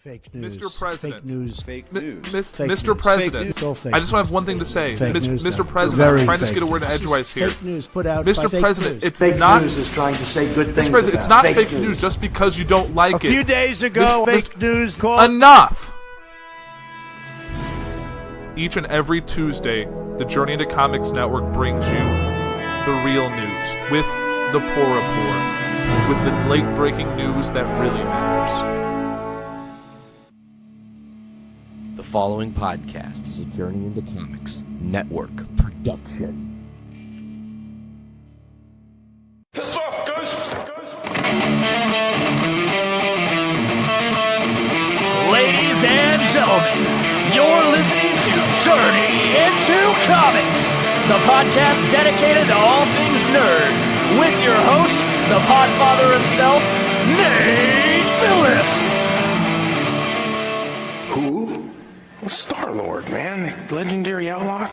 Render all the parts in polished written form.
Fake news. Mr. President. Fake news. Fake news. Mr. President. Fake I just want to have one thing to say. Fake news, Mr. no. President, Very I'm trying to fake get a word news. edgewise here. Fake news put out by Mr. fake President, news. it's Fake not... news is trying to say good things Mr. President, it's about not it. fake news just because you don't like A it. few days ago, Mr. fake news called... Enough! Each and every Tuesday, the Journey into Comics Network brings you the real news with the poor report, with the late-breaking news that really matters. The following podcast is a Journey into Comics Network production. Piss off, Ghost! Ladies and gentlemen, you're listening to Journey into Comics, the podcast dedicated to all things nerd, with your host, the podfather himself, Nate Phillips. Who? Star-Lord, man. The legendary outlaw.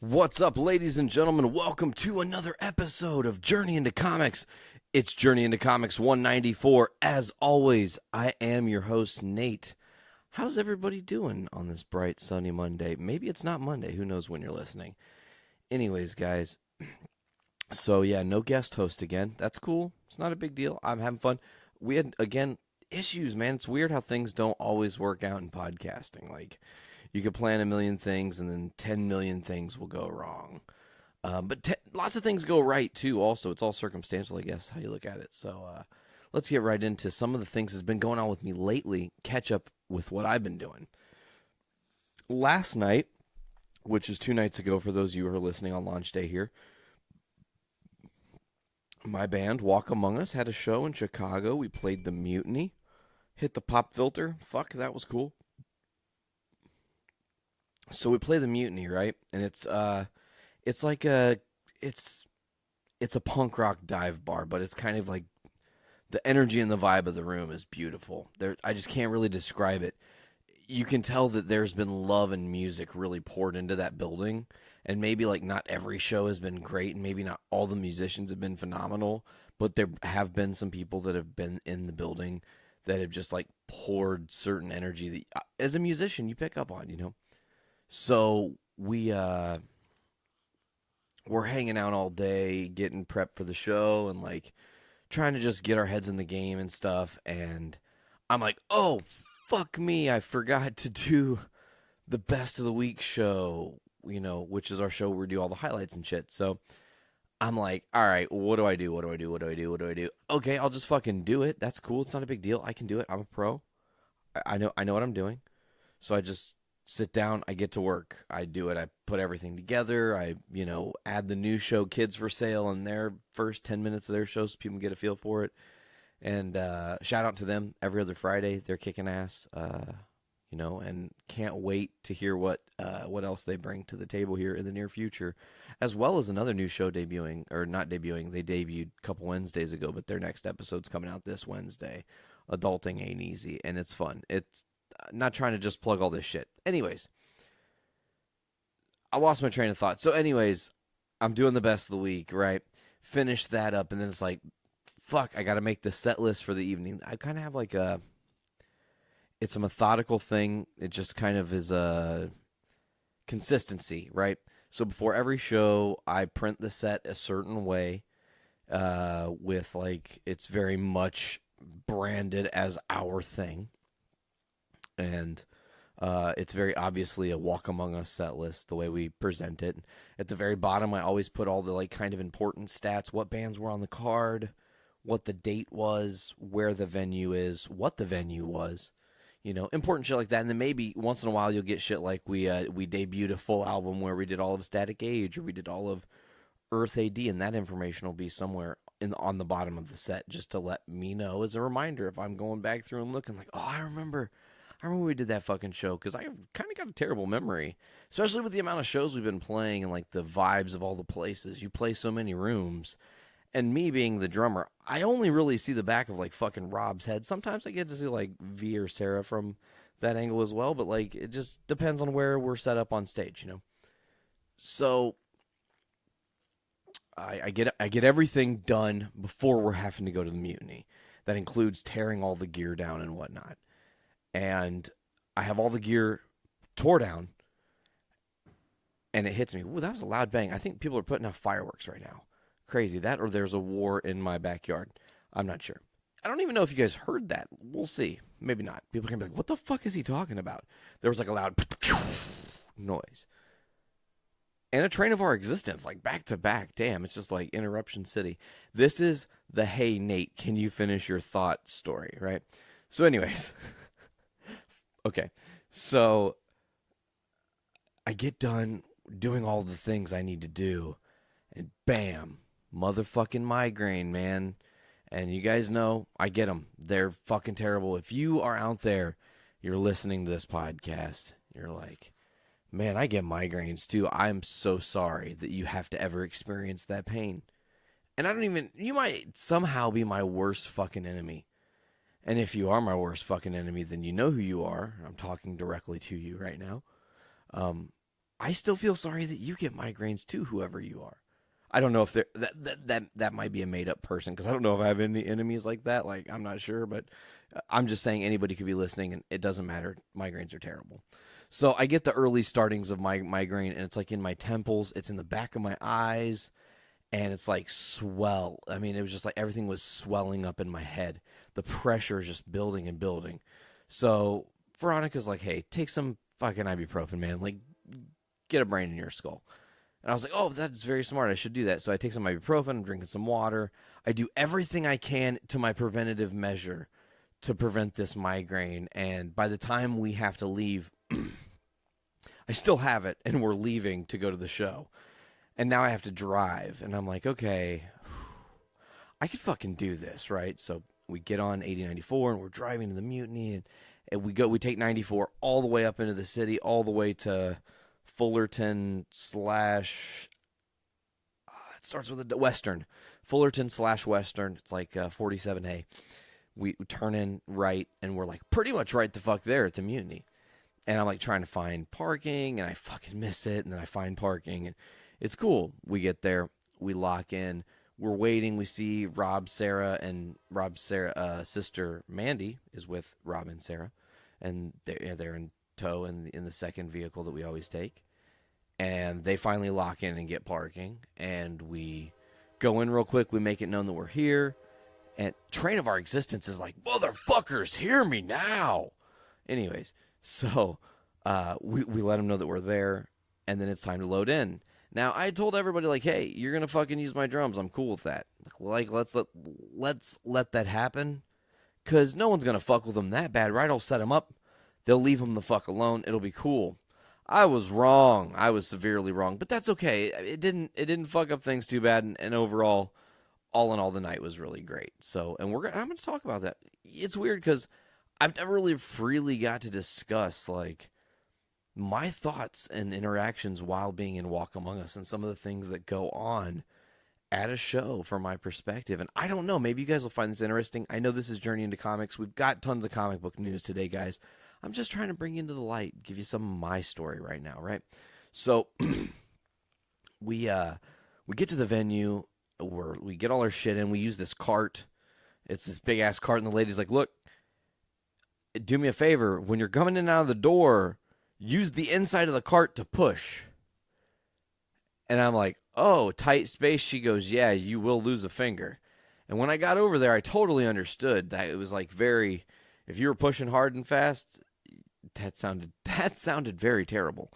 What's up, ladies and gentlemen? Welcome to another episode of Journey into Comics. It's Journey into Comics 194. As always, I am your host, Nate. How's everybody doing on this bright, sunny Monday? Maybe it's not Monday. Who knows when you're listening? Anyways, guys. So, yeah, no guest host again. That's cool. It's not a big deal. I'm having fun. We had, again, issues, man. It's weird how things don't always work out in podcasting. Like, you could plan a million things, and then 10 million things will go wrong. But lots of things go right, too, also. It's all circumstantial, I guess, how you look at it. So, let's get right into some of the things that's been going on with me lately. Catch up with what I've been doing. Last night, which is 2 nights ago for those of you who are listening on launch day here, my band, Walk Among Us, had a show in Chicago. We played the Mutiny. Hit the pop filter. Fuck, that was cool. So we play the Mutiny, right? And it's like it's a punk rock dive bar, but it's kind of like the energy and the vibe of the room is beautiful. I just can't really describe it. You can tell that there's been love and music really poured into that building. And maybe like not every show has been great, and maybe not all the musicians have been phenomenal, but there have been some people that have been in the building that have just like poured certain energy that as a musician you pick up on, you know? So we're hanging out all day, getting prepped for the show and like trying to just get our heads in the game and stuff. And I'm like, oh, fuck me, I forgot to do the Best of the Week show, you know, which is our show where we do all the highlights and shit. So I'm like, all right, what do I do? Okay, I'll just fucking do it. That's cool. It's not a big deal. I can do it. I'm a pro. I know what I'm doing. So I just sit down. I get to work. I do it. I put everything together. I, add the new show Kids for Sale in their first 10 minutes of their show so people get a feel for it. And shout out to them every other Friday. They're kicking ass, and can't wait to hear what else they bring to the table here in the near future, as well as another new show debuting, or not debuting. They debuted a couple Wednesdays ago, but their next episode's coming out this Wednesday. Adulting Ain't Easy, and it's fun. It's not trying to just plug all this shit. Anyways, I lost my train of thought. So anyways, I'm doing the Best of the Week, right? Finish that up, and then it's like, fuck, I got to make the set list for the evening. I kind of have like it's a methodical thing. It just kind of is a consistency, right? So before every show, I print the set a certain way with like, it's very much branded as our thing. And it's very obviously a Walk Among Us set list, the way we present it. At the very bottom, I always put all the like kind of important stats, what bands were on the card, what the date was, where the venue is, what the venue was, important shit like that. And then maybe once in a while you'll get shit like we debuted a full album where we did all of Static Age, or we did all of Earth AD, and that information will be somewhere on the bottom of the set, just to let me know as a reminder if I'm going back through and looking like, oh, I remember we did that fucking show, because I kind of got a terrible memory, especially with the amount of shows we've been playing and like the vibes of all the places. You play so many rooms. And me being the drummer, I only really see the back of, like, fucking Rob's head. Sometimes I get to see, like, V or Sarah from that angle as well. But, like, it just depends on where we're set up on stage, So, I get everything done before we're having to go to the Mutiny. that includes tearing all the gear down and whatnot. And I have all the gear tore down, and it hits me. Ooh, that was a loud bang. I think people are putting out fireworks right now. Crazy. That, or there's a war in my backyard. I'm not sure. I don't even know if you guys heard that. We'll see. Maybe not. People can be like, what the fuck is he talking about? There was like a loud noise. And a train of our existence, like back to back. Damn, it's just like Interruption City. This is the hey, Nate, can you finish your thought story, right? So anyways, okay. So I get done doing all the things I need to do, and bam, motherfucking migraine, man. And you guys know, I get them. They're fucking terrible. If you are out there, you're listening to this podcast, you're like, man, I get migraines too. I'm so sorry that you have to ever experience that pain. And you might somehow be my worst fucking enemy. And if you are my worst fucking enemy, then you know who you are. I'm talking directly to you right now. I still feel sorry that you get migraines too, whoever you are. I don't know if that might be a made up person, because I don't know if I have any enemies like that. Like, I'm not sure, but I'm just saying anybody could be listening, and it doesn't matter. Migraines are terrible. So I get the early startings of my migraine, and it's like in my temples, it's in the back of my eyes, and it's like swell. I mean, it was just like everything was swelling up in my head. The pressure is just building and building. So Veronica's like, hey, take some fucking ibuprofen, man. Like, get a brain in your skull. And I was like, oh, that's very smart. I should do that. So I take some ibuprofen, I'm drinking some water. I do everything I can to my preventative measure to prevent this migraine. And by the time we have to leave, I still have it, and we're leaving to go to the show. And now I have to drive. And I'm like, okay, I could fucking do this, right? So we get on 8094, and we're driving to the Mutiny. And we take 94 all the way up into the city, all the way to Fullerton / it starts with a Western. Fullerton / Western. It's like 47A. We turn in right, and we're like pretty much right the fuck there at the Mutiny. And I'm like trying to find parking, and I fucking miss it. And then I find parking, and it's cool. We get there, we lock in, we're waiting. We see Rob, Sarah, and Rob's sister Mandy is with Rob and Sarah, and they're in tow in the second vehicle that we always take. And they finally lock in and get parking, and we go in real quick. We make it known that we're here, and train of our existence is like, motherfuckers, hear me now. Anyways, so we let them know that we're there, and then it's time to load in. Now, I told everybody, like, hey, you're going to fucking use my drums. I'm cool with that. Like, let's let that happen, because no one's going to fuck with them that bad, right? I'll set them up. They'll leave them the fuck alone. It'll be cool. I was wrong. I was severely wrong, but that's okay. It didn't fuck up things too bad, and overall, all in all, the night was really great. So, and I'm going to talk about that. It's weird because I've never really freely got to discuss, like, my thoughts and interactions while being in Walk Among Us and some of the things that go on at a show from my perspective. And I don't know, maybe you guys will find this interesting. I know this is Journey into Comics. We've got tons of comic book news today, guys. I'm just trying to bring you into the light, give you some of my story right now, right? So we get to the venue, we get all our shit in, we use this cart. It's this big ass cart, and the lady's like, look, do me a favor, when you're coming in and out of the door, use the inside of the cart to push. And I'm like, oh, tight space? She goes, yeah, you will lose a finger. And when I got over there, I totally understood that it was like very, if you were pushing hard and fast, that sounded very terrible.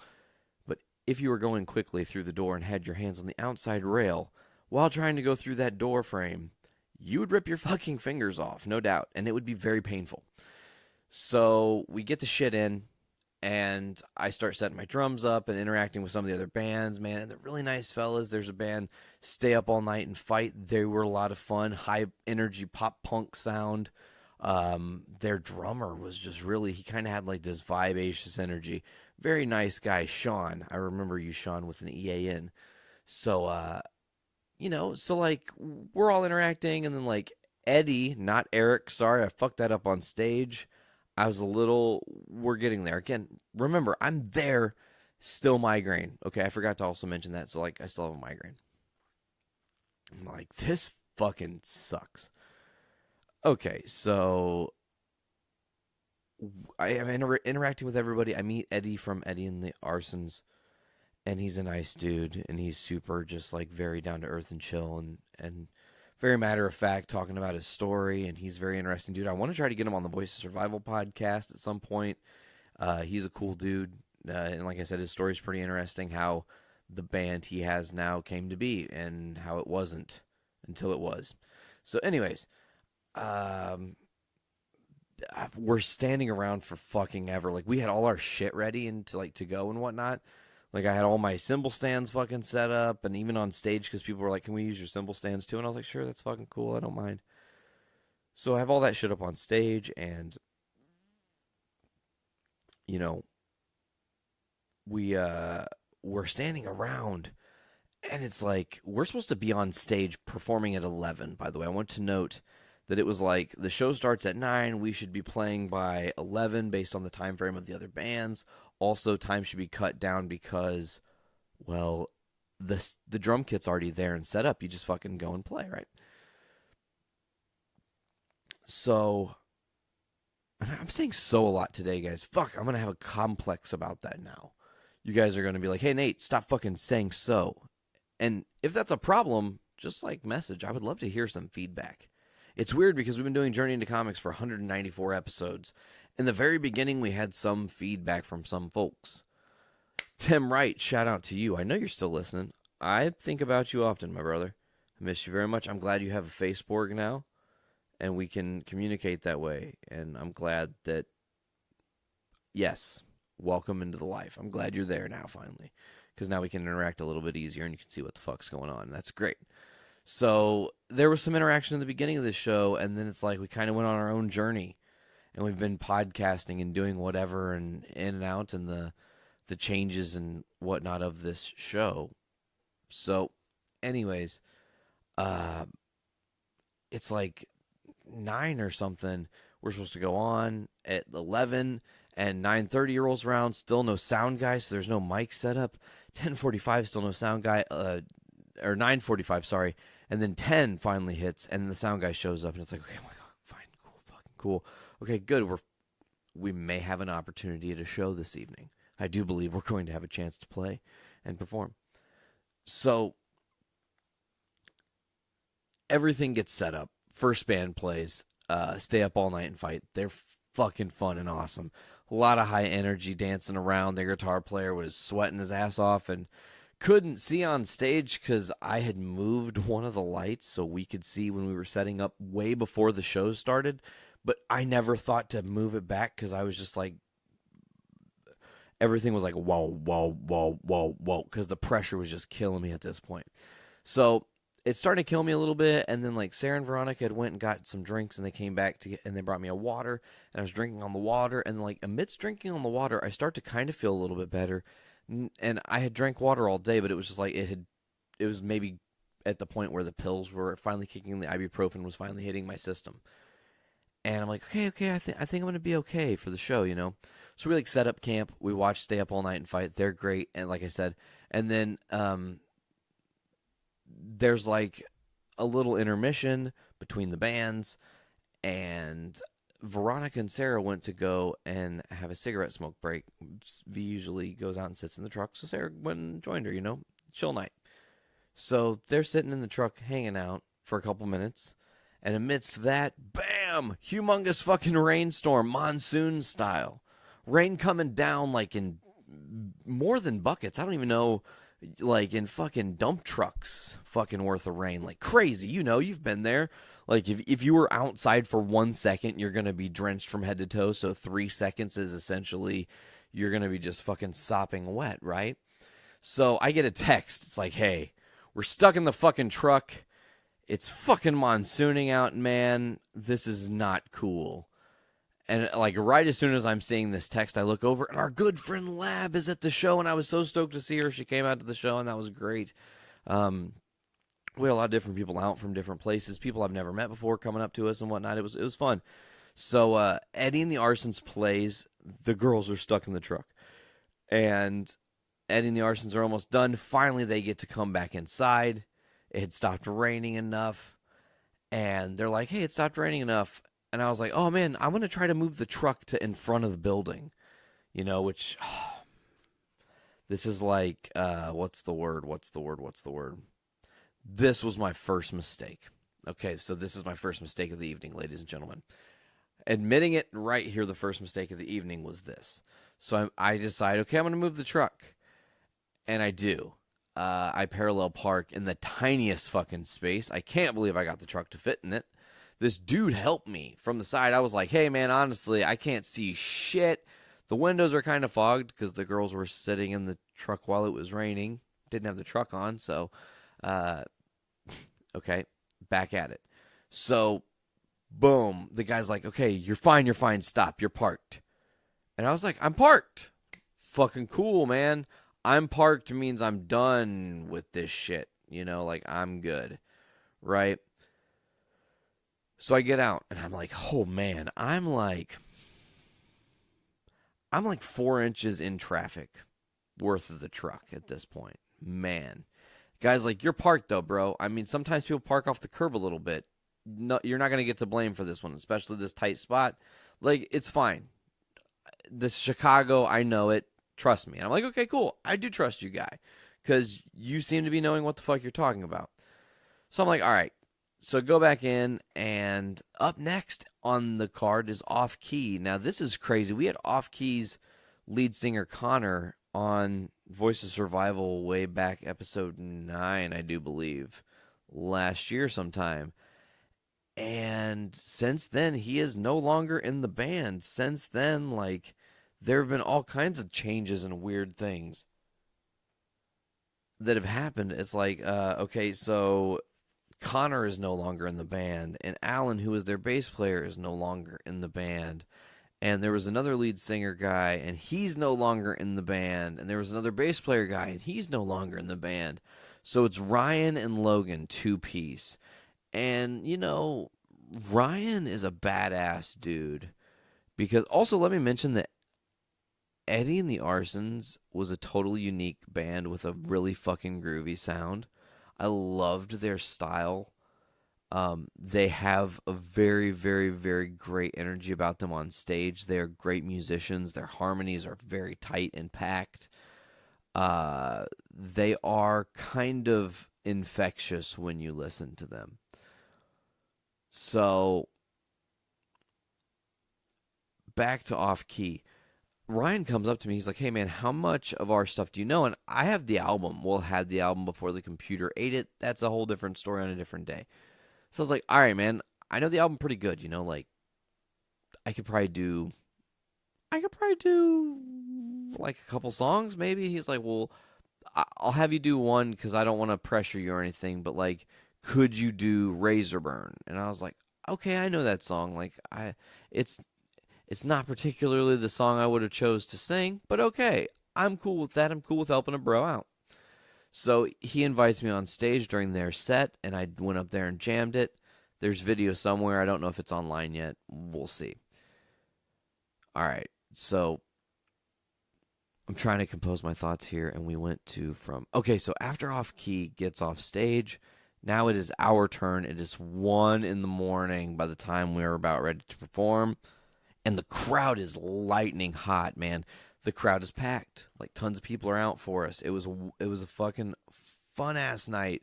But if you were going quickly through the door and had your hands on the outside rail while trying to go through that door frame, you would rip your fucking fingers off, no doubt. And it would be very painful. So we get the shit in, and I start setting my drums up and interacting with some of the other bands, man. And they're really nice fellas. There's a band, Stay Up All Night and Fight. They were a lot of fun. High energy pop punk sound. Their drummer was just really, he kind of had like this vivacious energy. Very nice guy, Sean. I remember you, Sean, with an EAN. So, so like we're all interacting, and then like Eddie, not Eric. Sorry, I fucked that up on stage. We're getting there. Again, remember, I'm there, still migraine. Okay, I forgot to also mention that. So, like, I still have a migraine. I'm like, this fucking sucks. Okay, so I am interacting with everybody. I meet Eddie from Eddie and the Arsons, and he's a nice dude, and he's super just like very down to earth and chill and very matter of fact, talking about his story, and he's a very interesting dude. I want to try to get him on the Voice of Survival podcast at some point. He's a cool dude, and like I said, his story's pretty interesting, how the band he has now came to be and how it wasn't until it was. So anyways, we're standing around for fucking ever. Like, we had all our shit ready and to go and whatnot. Like, I had all my cymbal stands fucking set up, and even on stage, because people were like, can we use your cymbal stands too? And I was like, sure, that's fucking cool, I don't mind. So I have all that shit up on stage, and, you know, we're standing around, and it's like, we're supposed to be on stage performing at 11, by the way. I want to note that it was like, the show starts at 9, we should be playing by 11 based on the time frame of the other bands. Also, time should be cut down because, well, the drum kit's already there and set up. You just fucking go and play, right? So, I'm saying so a lot today, guys. Fuck, I'm going to have a complex about that now. You guys are going to be like, hey, Nate, stop fucking saying so. And if that's a problem, just like message. I would love to hear some feedback. It's weird because we've been doing Journey into Comics for 194 episodes. In the very beginning, we had some feedback from some folks. Tim Wright, shout out to you. I know you're still listening. I think about you often, my brother. I miss you very much. I'm glad you have a Faceborg now, and we can communicate that way. And I'm glad that, yes, welcome into the life. I'm glad you're there now, finally, because now we can interact a little bit easier, and you can see what the fuck's going on. That's great. So there was some interaction in the beginning of this show, and then it's like we kind of went on our own journey. And we've been podcasting and doing whatever and in and out and the changes and whatnot of this show. So, anyways, it's like 9 or something. We're supposed to go on at 11, and 9:30 rolls around. Still no sound guy, so there's no mic set up. 10:45, still no sound guy. Or 9:45, sorry. And then 10 finally hits, and the sound guy shows up, and it's like, okay, oh my God, fine, cool, fucking cool. Okay, good. We may have an opportunity at a show this evening. I do believe we're going to have a chance to play and perform. So everything gets set up. First band plays. Stay Up All Night and Fight. They're fucking fun and awesome. A lot of high energy dancing around. Their guitar player was sweating his ass off and couldn't see on stage because I had moved one of the lights so we could see when we were setting up way before the show started. But I never thought to move it back because I was just like, everything was like, whoa, whoa, whoa, whoa, whoa, because the pressure was just killing me at this point. So it started to kill me a little bit, and then like Sarah and Veronica had went and got some drinks, and they came back and they brought me a water, and I was drinking on the water, and like amidst drinking on the water, I start to kind of feel a little bit better, and I had drank water all day, but it was just like it was maybe at the point where the pills were finally kicking, the ibuprofen was finally hitting my system. And I'm like, okay, I think I'm going to be okay for the show, you know? So we, like, set up camp. We watch Stay Up All Night and Fight. They're great. And like I said, and then there's, like, a little intermission between the bands. And Veronica and Sarah went to go and have a cigarette smoke break. V usually goes out and sits in the truck. So Sarah went and joined her, you know? Chill night. So they're sitting in the truck hanging out for a couple minutes. And amidst that, bam! Humongous fucking rainstorm, monsoon style. Rain coming down like in more than buckets. I don't even know, like in fucking dump trucks fucking worth of rain. Like crazy. You know, you've been there. Like if you were outside for 1 second, you're going to be drenched from head to toe. So 3 seconds is essentially, you're going to be just fucking sopping wet, right? So I get a text. It's like, hey, we're stuck in the fucking truck. It's fucking monsooning out, man. This is not cool. And like right as soon as I'm seeing this text, I look over and our good friend Lab is at the show, and I was so stoked to see her. She came out to the show, and that was great. We had a lot of different people out from different places, people I've never met before coming up to us and whatnot. It was fun. So Eddie and the Arsons plays. The girls are stuck in the truck, and Eddie and the Arsons are almost done. Finally, they get to come back inside. It had stopped raining enough, And they're like, hey, it stopped raining enough. And I was like, oh, man, I'm going to try to move the truck to in front of the building, which this is like, what's the word? This was my first mistake. Okay, so this is my first mistake of the evening, ladies and gentlemen. Admitting it right here, the first mistake of the evening was this. So I decide, okay, I'm going to move the truck. And I do. I parallel park in the tiniest fucking space. I can't believe I got the truck to fit in it. This dude helped me from the side. I was like, hey, man, honestly, I can't see shit. The windows are kind of fogged because the girls were sitting in the truck while it was raining. Didn't have the truck on, so, okay, back at it. So, boom, the guy's like, okay, you're fine, stop, you're parked. And I was like, I'm parked. Fucking cool, man. I'm parked means I'm done with this shit. I'm good. Right? So I get out, and I'm like, oh, man, I'm like 4 inches in traffic worth of the truck at this point. Man. Guy's like, you're parked, though, bro. I mean, sometimes people park off the curb a little bit. No, you're not going to get to blame for this one, especially this tight spot. Like, it's fine. This Chicago, I know it. Trust me. And I'm like, okay, cool. I do trust you, guy, because you seem to be knowing what the fuck you're talking about. So I'm like, all right. So go back in, and up next on the card is Off Key. Now, this is crazy. We had Off Key's lead singer Connor on Voice of Survival way back episode 9, I do believe, last year sometime. And since then, he is no longer in the band. Since then, there have been all kinds of changes and weird things that have happened. It's like, okay, so Connor is no longer in the band, and Alan, who is their bass player, is no longer in the band. And there was another lead singer guy, and he's no longer in the band. And there was another bass player guy, and he's no longer in the band. So it's Ryan and Logan, 2-piece. And, Ryan is a badass dude. Because, also, let me mention that Eddie and the Arsons was a totally unique band with a really fucking groovy sound. I loved their style. They have a very, very, very great energy about them on stage. They're great musicians. Their harmonies are very tight and packed. They are kind of infectious when you listen to them. So, back to Off Key. Ryan comes up to me. He's like, hey, man, how much of our stuff do you know? And I have the album. Well, had the album before the computer ate it. That's a whole different story on a different day. So I was like, all right, man, I know the album pretty good. I could probably do like a couple songs maybe. He's like, well, I'll have you do one because I don't want to pressure you or anything. But, could you do Razor Burn? And I was like, okay, I know that song. It's not particularly the song I would have chose to sing, but okay, I'm cool with that. I'm cool with helping a bro out. So he invites me on stage during their set, and I went up there and jammed it. There's video somewhere. I don't know if it's online yet. We'll see. All right, so I'm trying to compose my thoughts here, and we went so after Off Key gets off stage, now it is our turn. It is 1 a.m. by the time we're about ready to perform. And the crowd is lightning hot, man. The crowd is packed. Tons of people are out for us. It was a fucking fun-ass night.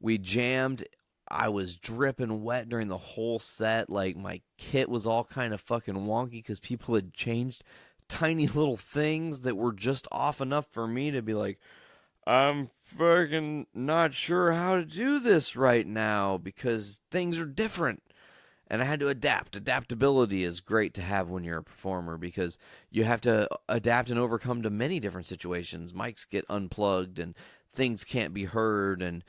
We jammed. I was dripping wet during the whole set. My kit was all kind of fucking wonky because people had changed tiny little things that were just off enough for me to be like, I'm fucking not sure how to do this right now because things are different. And I had to adapt. Adaptability is great to have when you're a performer because you have to adapt and overcome to many different situations. Mics get unplugged and things can't be heard and,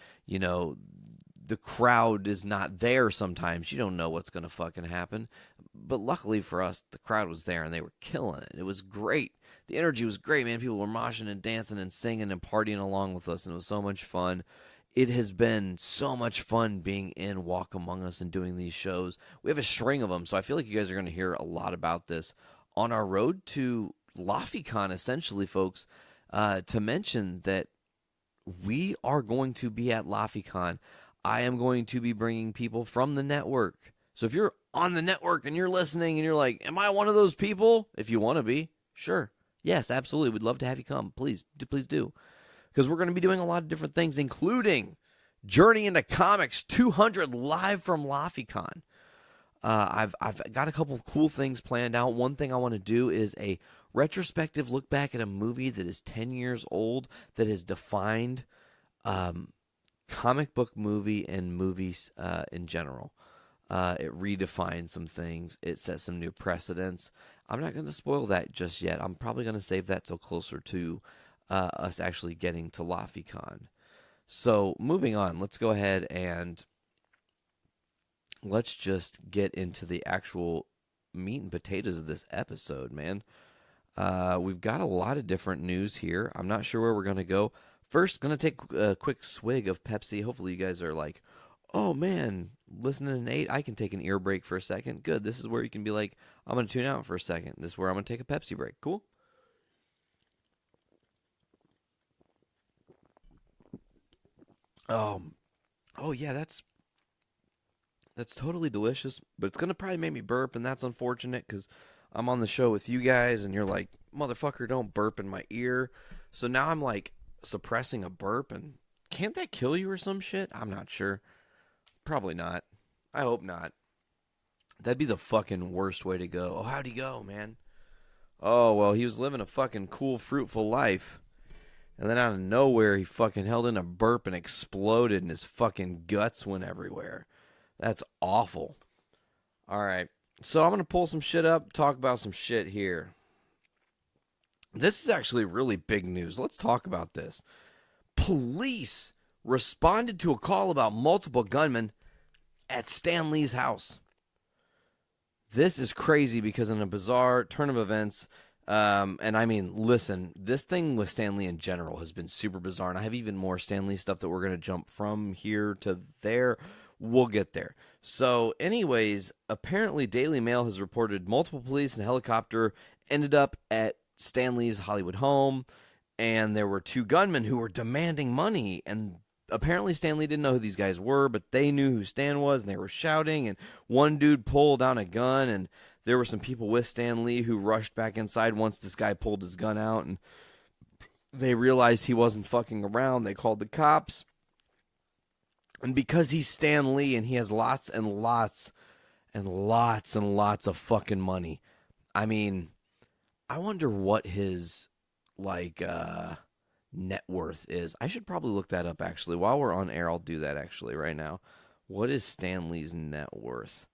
the crowd is not there sometimes. You don't know what's going to fucking happen. But luckily for us, the crowd was there and they were killing it. It was great. The energy was great, man. People were moshing and dancing and singing and partying along with us, and it was so much fun. It has been so much fun being in Walk Among Us and doing these shows. We have a string of them, so I feel like you guys are going to hear a lot about this on our road to LaFiCon, essentially, folks. To mention that we are going to be at LaFiCon. I am going to be bringing people from the network. So if you're on the network and you're listening and you're like, am I one of those people? If you want to be, sure. Yes, absolutely. We'd love to have you come. Please do. Because we're going to be doing a lot of different things, including Journey into Comics 200 live from LaFiCon. I've got a couple of cool things planned out. One thing I want to do is a retrospective look back at a movie that is 10 years old that has defined comic book movie and movies in general. It redefined some things. It set some new precedents. I'm not going to spoil that just yet. I'm probably going to save that till closer to us actually getting to LaFiCon. So moving on, let's go ahead and let's just get into the actual meat and potatoes of this episode, man. We've got a lot of different news here. I'm not sure where we're going to go. First, going to take a quick swig of Pepsi. Hopefully you guys are like, oh, man, listening to Nate, I can take an ear break for a second. Good. This is where you can be like, I'm going to tune out for a second. This is where I'm going to take a Pepsi break. Cool? Oh yeah, that's totally delicious, but it's going to probably make me burp, and that's unfortunate because I'm on the show with you guys, and you're like, motherfucker, don't burp in my ear. So now I'm like suppressing a burp, and can't that kill you or some shit? I'm not sure. Probably not. I hope not. That'd be the fucking worst way to go. Oh, how'd he go, man? Oh, well, he was living a fucking cool, fruitful life. And then out of nowhere, he fucking held in a burp and exploded, and his fucking guts went everywhere. That's awful. All right. So I'm going to pull some shit up, talk about some shit here. This is actually really big news. Let's talk about this. Police responded to a call about multiple gunmen at Stan Lee's house. This is crazy because in a bizarre turn of events, and I mean, listen, this thing with Stan Lee in general has been super bizarre, and I have even more Stan Lee stuff that we're going to jump from here to there. We'll get there. So anyways, apparently Daily Mail has reported multiple police and a helicopter ended up at Stan Lee's Hollywood home, and there were two gunmen who were demanding money, and apparently Stan Lee didn't know who these guys were, but they knew who Stan was, and they were shouting, and one dude pulled down a gun, and there were some people with Stan Lee who rushed back inside once this guy pulled his gun out, and they realized he wasn't fucking around. They called the cops. And because he's Stan Lee and he has lots and lots and lots and lots of fucking money, I mean, I wonder what his, net worth is. I should probably look that up, actually. While we're on air, I'll do that, actually, right now. What is Stan Lee's net worth?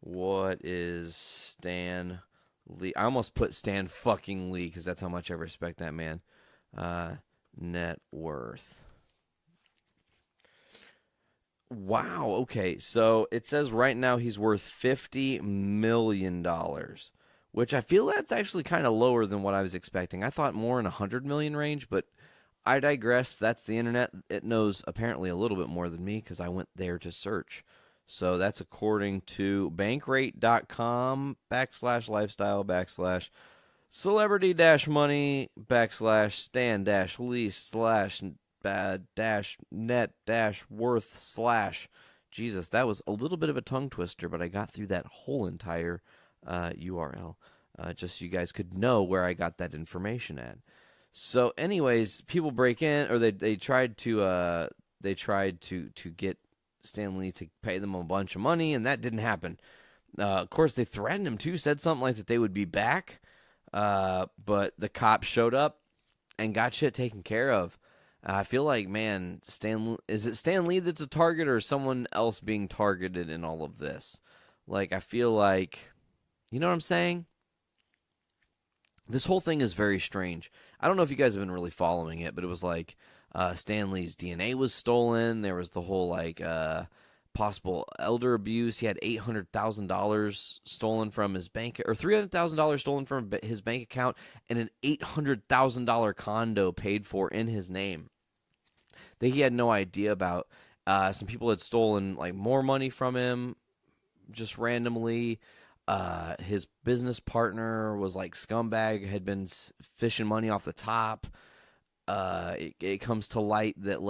What is Stan Lee? I almost put Stan fucking Lee because that's how much I respect that man. Net worth. Wow, okay. So it says right now he's worth $50 million, which I feel that's actually kind of lower than what I was expecting. I thought more in $100 million range, but I digress. That's the internet. It knows apparently a little bit more than me because I went there to search. So that's according to bankrate.com /lifestyle /celebrity-money /stan-lee/net-worth/ Jesus, that was a little bit of a tongue twister, but I got through that whole entire URL just so you guys could know where I got that information at. So anyways, people break in, or they tried to get Stan Lee to pay them a bunch of money, and that didn't happen. Of course, they threatened him too, said something like that they would be back, but the cops showed up and got shit taken care of. I feel like, man, is it Stan Lee that's a target, or someone else being targeted in all of this? Like, I feel like, you know what I'm saying? This whole thing is very strange. I don't know if you guys have been really following it, but it was like Stan Lee's DNA was stolen. There was the whole possible elder abuse. He had $800,000 stolen from his bank, or $300,000 stolen from his bank account, and an $800,000 condo paid for in his name that he had no idea about. Some people had stolen more money from him just randomly. His business partner was scumbag, had been fishing money off the top. It comes to light that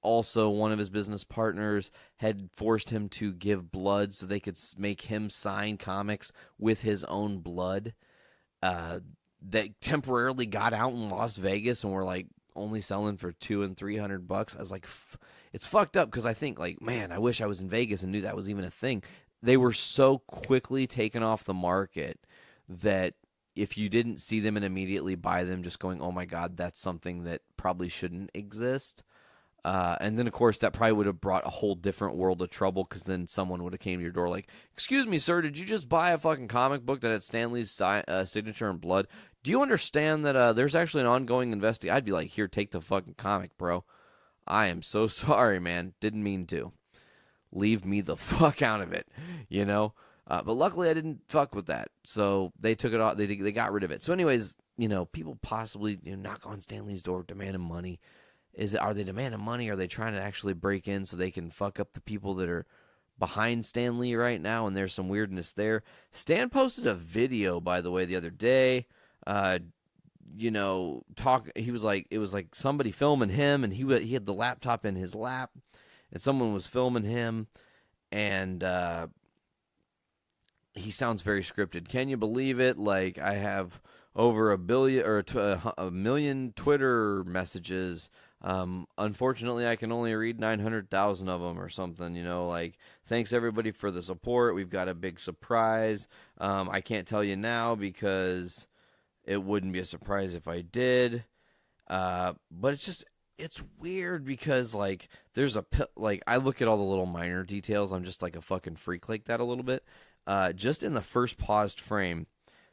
also, one of his business partners had forced him to give blood so they could make him sign comics with his own blood. That temporarily got out in Las Vegas and were like only selling for $200 and $300. I was like, it's fucked up because I think like, man, I wish I was in Vegas and knew that was even a thing. They were so quickly taken off the market that if you didn't see them and immediately buy them, just going, oh my God, that's something that probably shouldn't exist. And then, of course, that probably would have brought a whole different world of trouble because then someone would have came to your door like, excuse me, sir, did you just buy a fucking comic book that had Stan Lee's signature in blood? Do you understand that there's actually an ongoing investigation? I'd be like, here, take the fucking comic, bro. I am so sorry, man. Didn't mean to. Leave me the fuck out of it, you know? But luckily, I didn't fuck with that. So they took it off. They got rid of it. So anyways, you know, people possibly knock on Stan Lee's door demanding money. Are they demanding money? Are they trying to actually break in so they can fuck up the people that are behind Stan Lee right now? And there's some weirdness there. Stan posted a video, by the way, the other day. He was like, it was like somebody filming him, and he had the laptop in his lap, and someone was filming him, and he sounds very scripted. Can you believe it? Like, I have over a million Twitter messages. Unfortunately, I can only read 900,000 of them or something, like, thanks everybody for the support. We've got a big surprise. I can't tell you now because it wouldn't be a surprise if I did. But it's weird because, like, I look at all the little minor details. I'm just like a fucking freak like that a little bit. Just in the first paused frame,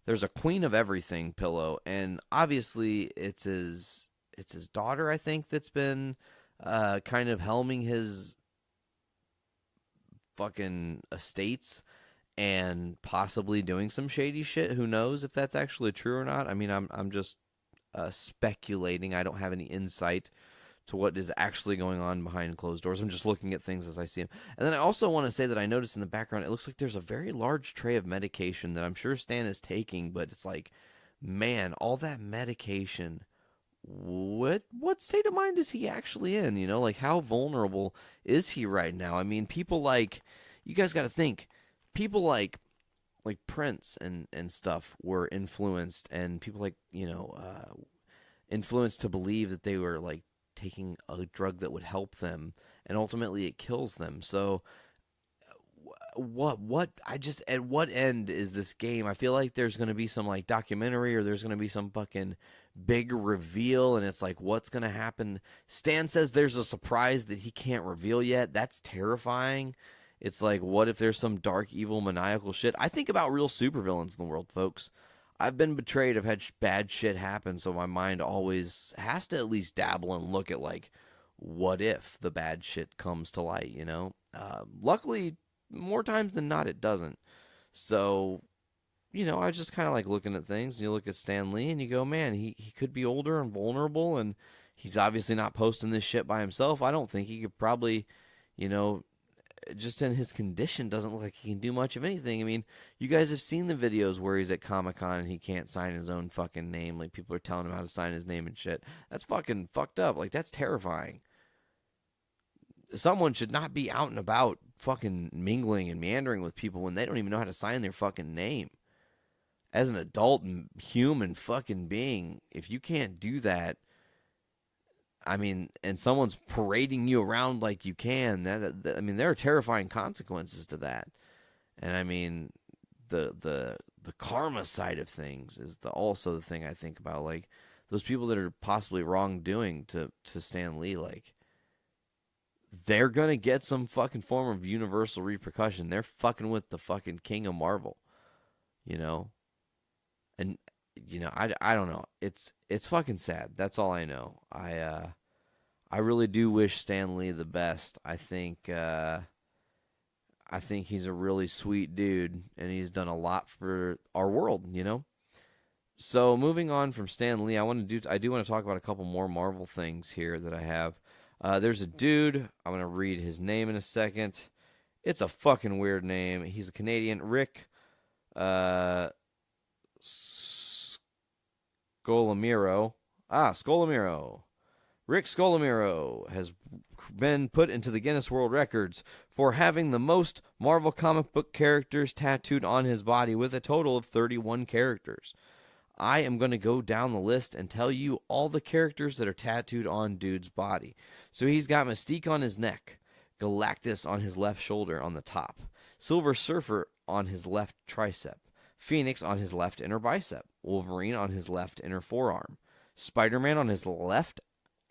there's a Queen of Everything pillow, and obviously it's his daughter, I think, that's been kind of helming his fucking estates and possibly doing some shady shit. Who knows if that's actually true or not? I mean, I'm just speculating. I don't have any insight to what is actually going on behind closed doors. I'm just looking at things as I see them. And then I also want to say that I noticed in the background, it looks like there's a very large tray of medication that I'm sure Stan is taking, but it's like, man, all that medication, what state of mind is he actually in? Like, how vulnerable is he right now? I mean, people like, you guys got to think, people like Prince and stuff were influenced, and people like, influenced to believe that they were like taking a drug that would help them, and ultimately it kills them. So at what end is this game? I feel like there's going to be some like documentary, or there's going to be some fucking big reveal, and it's like, what's going to happen? Stan says there's a surprise that he can't reveal yet. That's terrifying. It's like, what if there's some dark, evil, maniacal shit? I think about real supervillains in the world, folks. I've been betrayed. I've had bad shit happen, so my mind always has to at least dabble and look at, like, what if the bad shit comes to light, Luckily, more times than not, it doesn't. So, I was just kind of like looking at things, and you look at Stan Lee, and you go, man, he could be older and vulnerable, and he's obviously not posting this shit by himself. I don't think he could probably, just in his condition, doesn't look like he can do much of anything. I mean, you guys have seen the videos where he's at Comic-Con and he can't sign his own fucking name. Like, people are telling him how to sign his name and shit. That's fucking fucked up. Like, that's terrifying. Someone should not be out and about fucking mingling and meandering with people when they don't even know how to sign their fucking name. As an adult and human fucking being, if you can't do that, I mean, and someone's parading you around like you can, there are terrifying consequences to that. And I mean, the karma side of things is also the thing I think about. Like, those people that are possibly wrongdoing to Stan Lee, like, they're going to get some fucking form of universal repercussion. They're fucking with the fucking king of Marvel, And, I don't know. It's fucking sad. That's all I know. I really do wish Stan Lee the best. I think he's a really sweet dude, and he's done a lot for our world, So moving on from Stan Lee, I do want to talk about a couple more Marvel things here that I have. There's a dude. I'm going to read his name in a second. It's a fucking weird name. He's a Canadian. Rick Scolamiro. Scolamiro. Rick Scolomiro has been put into the Guinness World Records for having the most Marvel comic book characters tattooed on his body, with a total of 31 characters. I am going to go down the list and tell you all the characters that are tattooed on dude's body. So he's got Mystique on his neck, Galactus on his left shoulder on the top, Silver Surfer on his left tricep, Phoenix on his left inner bicep, Wolverine on his left inner forearm, Spider-Man on his left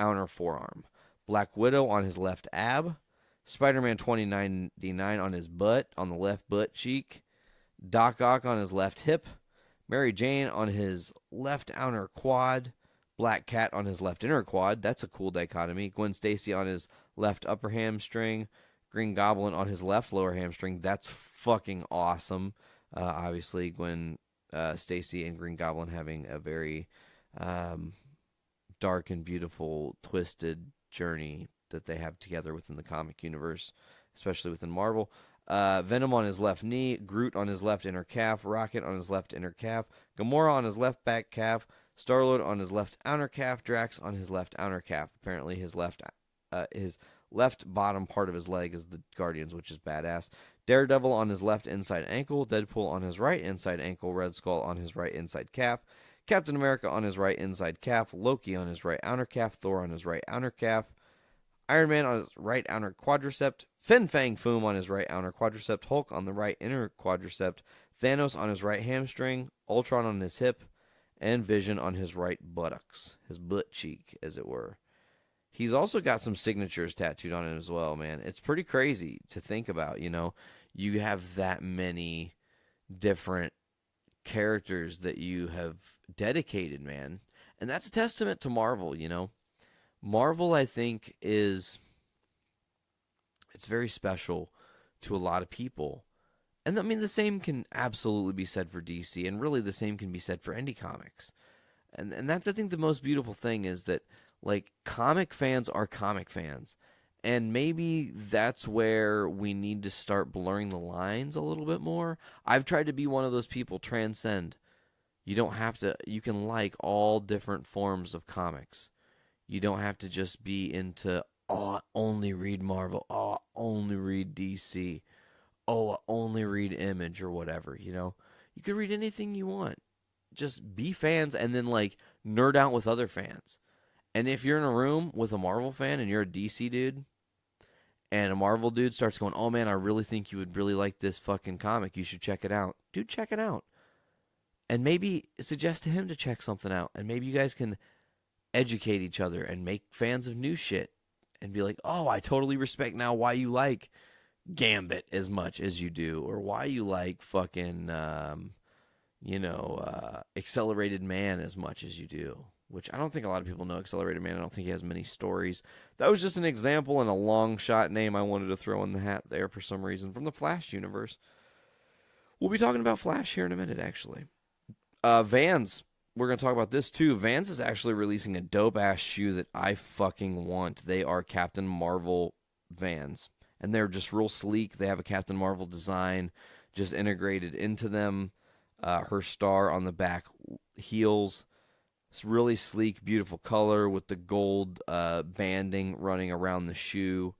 outer forearm, Black Widow on his left ab, Spider-Man 2099 on his butt, on the left butt cheek, Doc Ock on his left hip, Mary Jane on his left outer quad, Black Cat on his left inner quad. That's a cool dichotomy. Gwen Stacy on his left upper hamstring, Green Goblin on his left lower hamstring. That's fucking awesome. Obviously, Gwen Stacy and Green Goblin having a very dark and beautiful, twisted journey that they have together within the comic universe, especially within Marvel. Venom on his left knee, Groot on his left inner calf, Rocket on his left inner calf, Gamora on his left back calf, Star-Lord on his left outer calf, Drax on his left outer calf. Apparently his left bottom part of his leg is the Guardians, which is badass. Daredevil on his left inside ankle, Deadpool on his right inside ankle, Red Skull on his right inside calf, Captain America on his right inside calf, Loki on his right outer calf, Thor on his right outer calf, Iron Man on his right outer quadricep, Fin Fang Foom on his right outer quadricep, Hulk on the right inner quadricep, Thanos on his right hamstring, Ultron on his hip, and Vision on his right buttocks, his butt cheek, as it were. He's also got some signatures tattooed on it as well, man. It's pretty crazy to think about, you know. You have that many different characters that you have dedicated, man. And that's a testament to Marvel, you know. Marvel, I think, it's very special to a lot of people. And I mean, the same can absolutely be said for DC, and really the same can be said for indie comics. And that's, I think, the most beautiful thing is that, like, comic fans are comic fans. And maybe that's where we need to start blurring the lines a little bit more. I've tried to be one of those people, transcend. You don't have to, you can like all different forms of comics. You don't have to just be into, oh, I only read Marvel. Oh, I only read DC. Oh, I only read Image or whatever, you know. You can read anything you want. Just be fans and then, like, nerd out with other fans. And if you're in a room with a Marvel fan and you're a DC dude, and a Marvel dude starts going, oh, man, I really think you would really like this fucking comic. You should check it out. Dude, check it out. And maybe suggest to him to check something out. And maybe you guys can educate each other and make fans of new shit. And be like, oh, I totally respect now why you like Gambit as much as you do. Or why you like fucking, Accelerated Man as much as you do. Which I don't think a lot of people know Accelerated Man. I don't think he has many stories. That was just an example and a long shot name I wanted to throw in the hat there for some reason from the Flash universe. We'll be talking about Flash here in a minute, actually. Vans. We're going to talk about this, too. Vans is actually releasing a dope-ass shoe that I fucking want. They are Captain Marvel Vans. And they're just real sleek. They have a Captain Marvel design just integrated into them. Her star on the back heels. It's really sleek, beautiful color with the gold banding running around the shoe.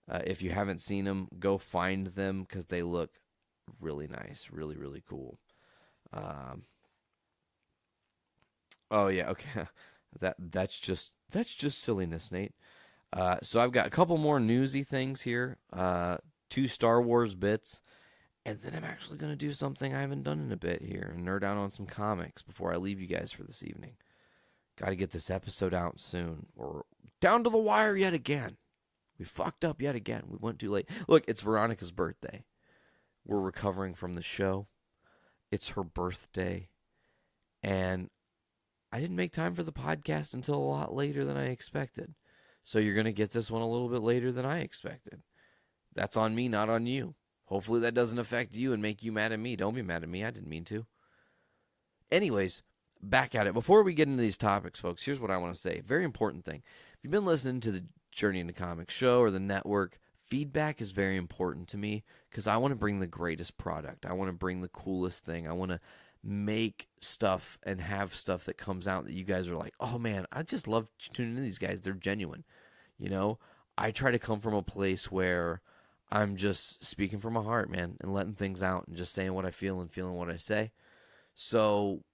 If you haven't seen them, go find them because they look really nice, really, really cool. Oh yeah, okay. That's just silliness, Nate. So I've got a couple more newsy things here. 2 Star Wars bits. And then I'm actually going to do something I haven't done in a bit here and nerd out on some comics before I leave you guys for this evening. Got to get this episode out soon. We're down to the wire yet again. We fucked up yet again. We went too late. Look, it's Veronica's birthday. We're recovering from the show. It's her birthday. And I didn't make time for the podcast until a lot later than I expected. So you're going to get this one a little bit later than I expected. That's on me, not on you. Hopefully that doesn't affect you and make you mad at me. Don't be mad at me. I didn't mean to. Anyways, back at it. Before we get into these topics, folks, here's what I want to say. Very important thing. If you've been listening to the Journey into Comics show or the network, feedback is very important to me because I want to bring the greatest product. I want to bring the coolest thing. I want to make stuff and have stuff that comes out that you guys are like, oh man, I just love tuning in to these guys. They're genuine. I try to come from a place where I'm just speaking from my heart, man, and letting things out and just saying what I feel and feeling what I say. So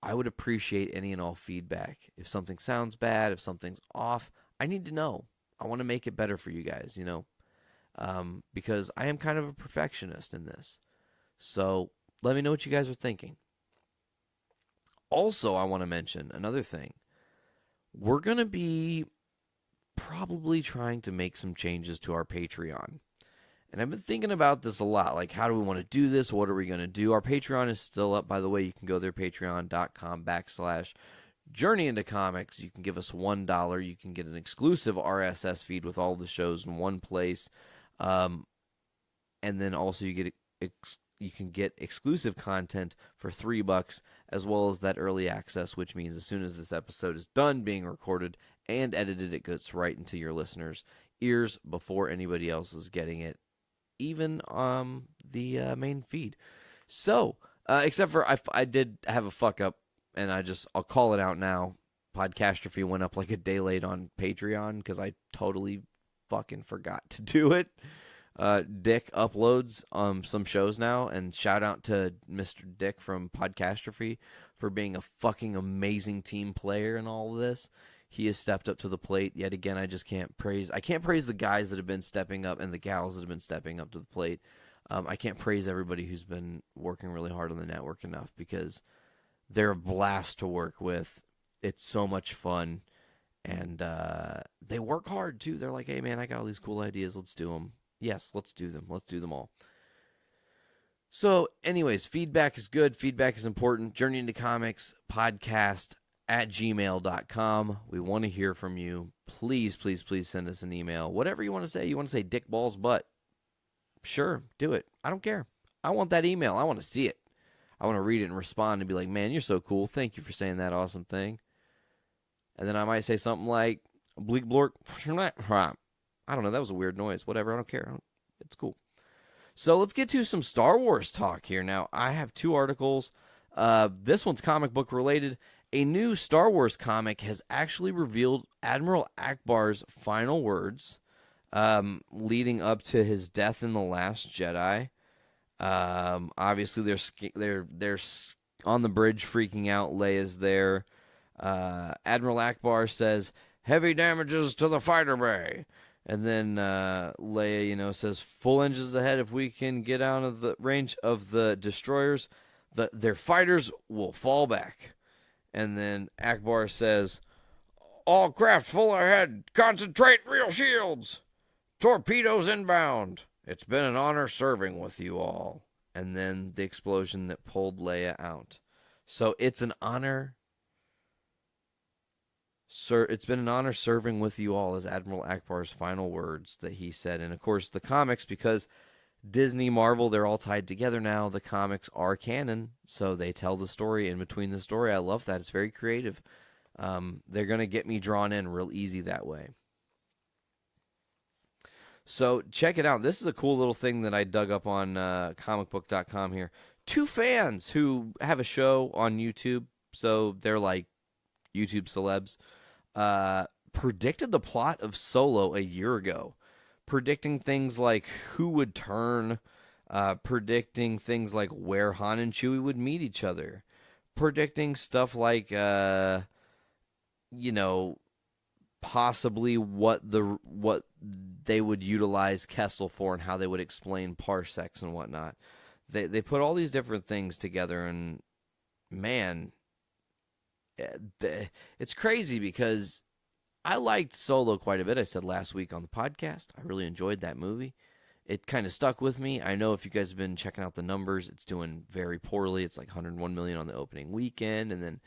I would appreciate any and all feedback. If something sounds bad, if something's off, I need to know. I want to make it better for you guys, because I am kind of a perfectionist in this. So let me know what you guys are thinking. Also, I want to mention another thing. We're going to be probably trying to make some changes to our Patreon. And I've been thinking about this a lot. Like, how do we want to do this? What are we going to do? Our Patreon is still up, by the way. You can go there, patreon.com/Journey into Comics. You can give us $1. You can get an exclusive RSS feed with all the shows in one place. And then also you can get exclusive content for $3, as well as that early access, which means as soon as this episode is done being recorded and edited, it goes right into your listeners' ears before anybody else is getting it, even the main feed. So, except for I did have a fuck up, and I'll call it out now. Podcastrophe went up like a day late on Patreon because I totally fucking forgot to do it. Dick uploads some shows now, and shout out to Mr. Dick from Podcastrophe for being a fucking amazing team player in all of this. He has stepped up to the plate yet again. I can't praise the guys that have been stepping up and the gals that have been stepping up to the plate. I can't praise everybody who's been working really hard on the network enough, because they're a blast to work with. It's so much fun, and they work hard too. They're like, hey man, I got all these cool ideas. Let's do them. Yes, let's do them. Let's do them all. So anyways, feedback is good. Feedback is important. Journey into Comics podcast @gmail.com. We want to hear from you. Please, please, please send us an email. Whatever you want to say. You want to say dick, balls, butt. Sure, do it. I don't care. I want that email. I want to see it. I want to read it and respond and be like, man, you're so cool. Thank you for saying that awesome thing. And then I might say something like, bleak blork. I don't know. That was a weird noise. Whatever. I don't care. It's cool. So let's get to some Star Wars talk here. Now, I have 2 articles. This one's comic book related. A new Star Wars comic has actually revealed Admiral Akbar's final words leading up to his death in The Last Jedi. Obviously, they're on the bridge freaking out. Leia's there. Admiral Akbar says, heavy damages to the fighter bay. And then Leia, says, full engines ahead. If we can get out of the range of the destroyers, their fighters will fall back. And then Akbar says, all craft full ahead. Concentrate, real shields. Torpedoes inbound. It's been an honor serving with you all. And then the explosion that pulled Leia out. So it's an honor. Sir, it's been an honor serving with you all, as Admiral Akbar's final words that he said. And of course, the comics, because Disney, Marvel, they're all tied together now. The comics are canon, so they tell the story in between the story. I love that. It's very creative. They're going to get me drawn in real easy that way. So check it out. This is a cool little thing that I dug up on comicbook.com here. 2 fans who have a show on YouTube, so they're like YouTube celebs, predicted the plot of Solo a year ago. Predicting things like who would turn, predicting things like where Han and Chewie would meet each other, predicting stuff like, possibly what they would utilize Kessel for and how they would explain parsecs and whatnot. They put all these different things together, and man, it's crazy because I liked Solo quite a bit. I said last week on the podcast, I really enjoyed that movie. It kind of stuck with me. I know if you guys have been checking out the numbers, it's doing very poorly. It's like 101 million on the opening weekend, and then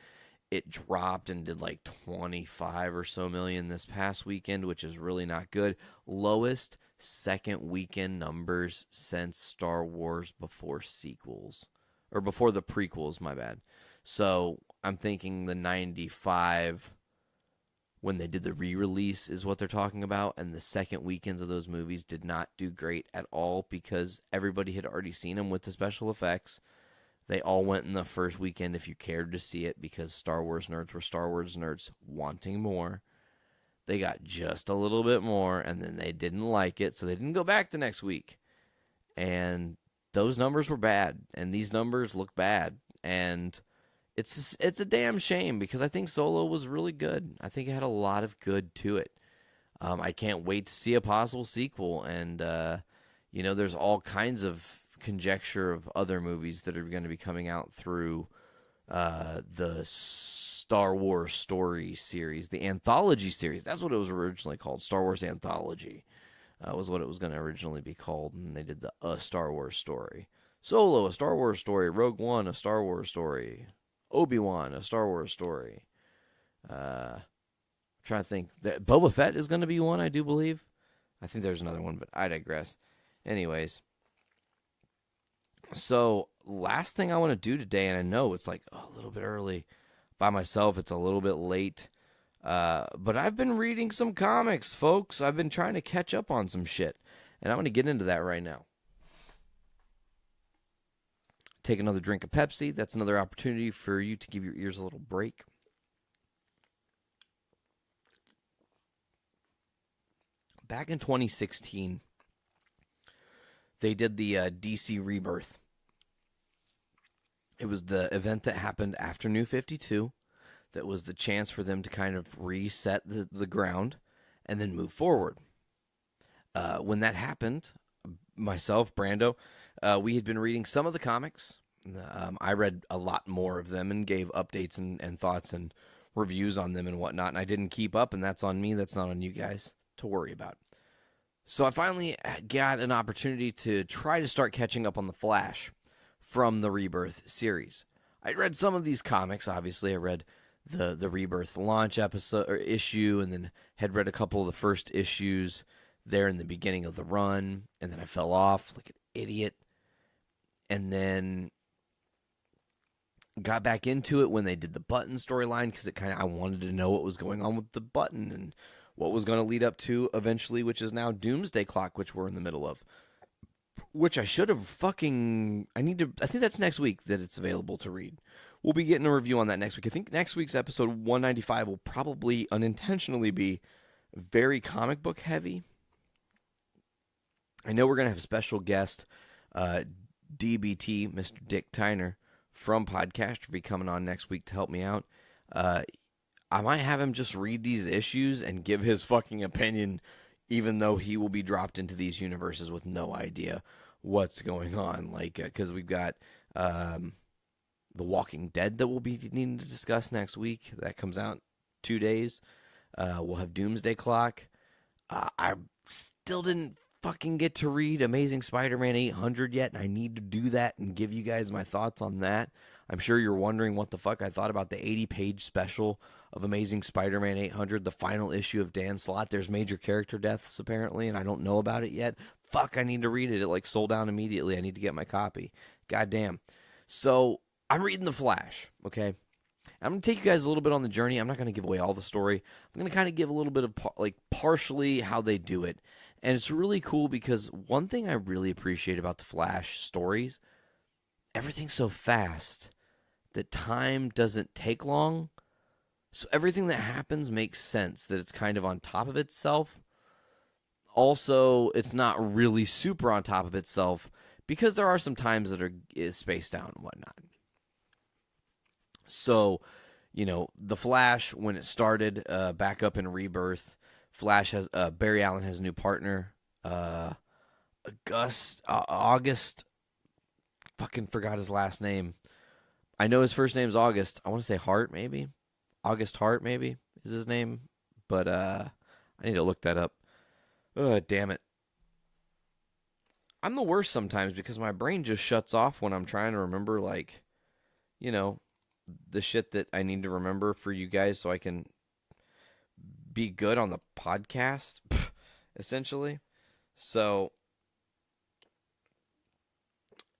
it dropped and did like 25 or so million this past weekend, which is really not good. Lowest second weekend numbers since Star Wars before sequels, or before the prequels, my bad. So I'm thinking the 95, when they did the re-release, is what they're talking about, and the second weekends of those movies did not do great at all because everybody had already seen them with the special effects. They all went in the first weekend if you cared to see it, because Star Wars nerds were Star Wars nerds wanting more. They got just a little bit more, and then they didn't like it, so they didn't go back the next week. And those numbers were bad, and these numbers look bad. And it's a damn shame, because I think Solo was really good. I think it had a lot of good to it. I can't wait to see a possible sequel, and there's all kinds of conjecture of other movies that are going to be coming out through the Star Wars story series, the anthology series. That's what it was originally called. Star Wars Anthology was what it was going to originally be called, and they did the Star Wars story. Solo, a Star Wars story. Rogue One, a Star Wars story. Obi-Wan, a Star Wars story. I'm trying to think. Boba Fett is going to be one, I do believe. I think there's another one, but I digress. Anyways, so last thing I want to do today, and I know it's like a little bit early by myself. It's a little bit late. But I've been reading some comics, folks. I've been trying to catch up on some shit, and I'm going to get into that right now. Take another drink of Pepsi. That's another opportunity for you to give your ears a little break. Back in 2016, they did the DC Rebirth. It was the event that happened after New 52. That was the chance for them to kind of reset the ground and then move forward. When that happened, myself, Brando, we had been reading some of the comics. I read a lot more of them and gave updates and thoughts and reviews on them and whatnot. And I didn't keep up, and that's on me. That's not on you guys to worry about. So I finally got an opportunity to try to start catching up on The Flash from the Rebirth series. I read some of these comics. Obviously, I read the Rebirth launch episode or issue, and then had read a couple of the first issues there in the beginning of the run, and then I fell off like an idiot, and then got back into it when they did the Button storyline, because I wanted to know what was going on with the Button and what was going to lead up to eventually, which is now Doomsday Clock, which we're in the middle of. Which I should have I think that's next week that it's available to read. We'll be getting a review on that next week. I think next week's episode 195 will probably unintentionally be very comic book heavy. I know we're going to have a special guest, DBT, Mr. Dick Tyner, from Podcastrophe, coming on next week to help me out. I might have him just read these issues and give his fucking opinion, even though he will be dropped into these universes with no idea what's going on. Like, because we've got The Walking Dead that we'll be needing to discuss next week. That comes out 2 days. We'll have Doomsday Clock. I still didn't fucking get to read Amazing Spider-Man 800 yet, and I need to do that and give you guys my thoughts on that. I'm sure you're wondering what the fuck I thought about the 80-page special of Amazing Spider-Man 800, the final issue of Dan Slott. There's major character deaths, apparently, and I don't know about it yet. Fuck, I need to read it. It, sold out immediately. I need to get my copy. Goddamn. So, I'm reading The Flash, okay? I'm going to take you guys a little bit on the journey. I'm not going to give away all the story. I'm going to kind of give a little bit of, partially how they do it. And it's really cool because one thing I really appreciate about the Flash stories, everything's so fast that time doesn't take long. So everything that happens makes sense, that it's kind of on top of itself. Also, it's not really super on top of itself because there are some times that is spaced out and whatnot. So, the Flash, when it started back up in Rebirth, Flash has Barry Allen has a new partner, August. Fucking forgot his last name. I know his first name's August. I want to say Hart, maybe. August Hart, maybe, is his name. But I need to look that up. Damn it. I'm the worst sometimes because my brain just shuts off when I'm trying to remember, the shit that I need to remember for you guys so I can be good on the podcast, essentially. So,